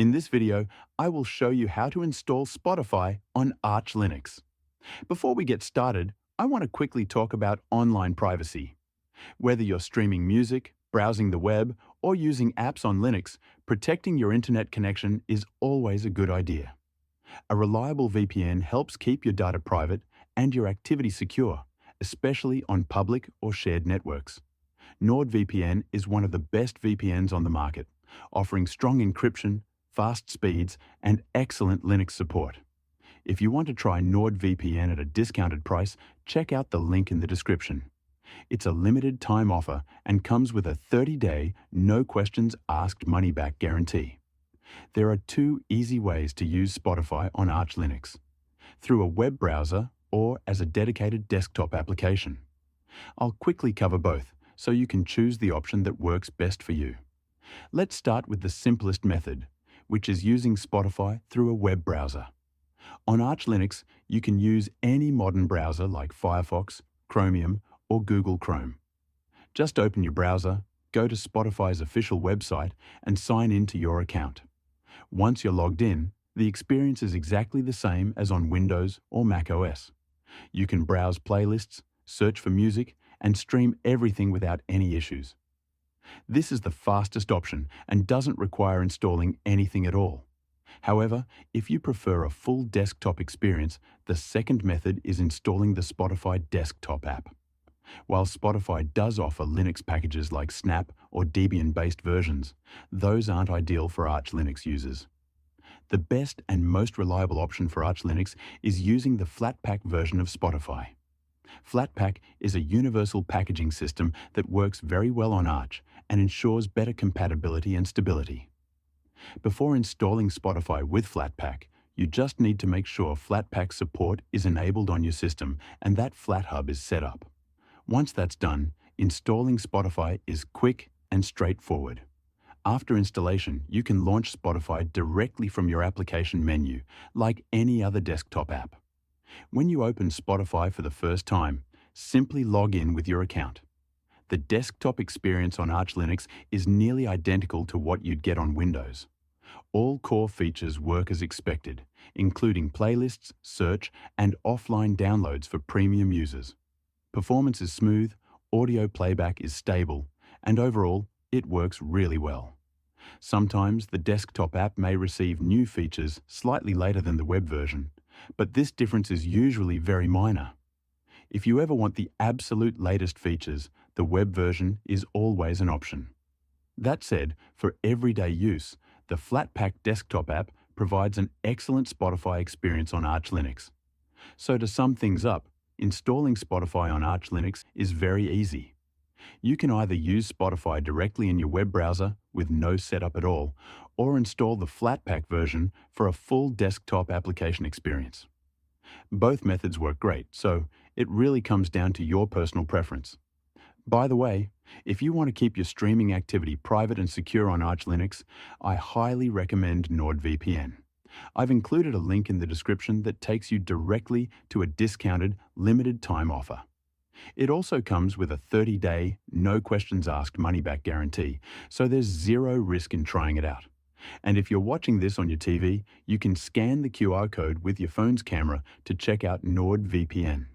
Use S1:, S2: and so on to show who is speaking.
S1: In this video, I will show you how to install Spotify on Arch Linux. Before we get started, I want to quickly talk about online privacy. Whether you're streaming music, browsing the web, or using apps on Linux, protecting your internet connection is always a good idea. A reliable VPN helps keep your data private and your activity secure, especially on public or shared networks. NordVPN is one of the best VPNs on the market, offering strong encryption, fast speeds, and excellent Linux support. If you want to try NordVPN at a discounted price, check out the link in the description. It's a limited time offer and comes with a 30-day, no questions asked money-back guarantee. There are two easy ways to use Spotify on Arch Linux: through a web browser or as a dedicated desktop application. I'll quickly cover both, so you can choose the option that works best for you. Let's start with the simplest method, which is using Spotify through a web browser. On Arch Linux, you can use any modern browser like Firefox, Chromium, or Google Chrome. Just open your browser, go to Spotify's official website, and sign in to your account. Once you're logged in, the experience is exactly the same as on Windows or Mac OS. You can browse playlists, search for music, and stream everything without any issues. This is the fastest option and doesn't require installing anything at all. However, if you prefer a full desktop experience, the second method is installing the Spotify desktop app. While Spotify does offer Linux packages like Snap or Debian-based versions, those aren't ideal for Arch Linux users. The best and most reliable option for Arch Linux is using the Flatpak version of Spotify. Flatpak is a universal packaging system that works very well on Arch and ensures better compatibility and stability. Before installing Spotify with Flatpak, you just need to make sure Flatpak support is enabled on your system and that FlatHub is set up. Once that's done, installing Spotify is quick and straightforward. After installation, you can launch Spotify directly from your application menu, like any other desktop app. When you open Spotify for the first time, simply log in with your account. The desktop experience on Arch Linux is nearly identical to what you'd get on Windows. All core features work as expected, including playlists, search, and offline downloads for premium users. Performance is smooth, audio playback is stable, and overall, it works really well. Sometimes the desktop app may receive new features slightly later than the web version, but this difference is usually very minor. If you ever want the absolute latest features, the web version is always an option. That said, for everyday use, the Flatpak desktop app provides an excellent Spotify experience on Arch Linux. So to sum things up, installing Spotify on Arch Linux is very easy. You can either use Spotify directly in your web browser with no setup at all, or install the Flatpak version for a full desktop application experience. Both methods work great, so it really comes down to your personal preference. By the way, if you want to keep your streaming activity private and secure on Arch Linux, I highly recommend NordVPN. I've included a link in the description that takes you directly to a discounted, limited time offer. It also comes with a 30-day, no questions asked money-back guarantee, so there's zero risk in trying it out. And if you're watching this on your TV, you can scan the QR code with your phone's camera to check out NordVPN.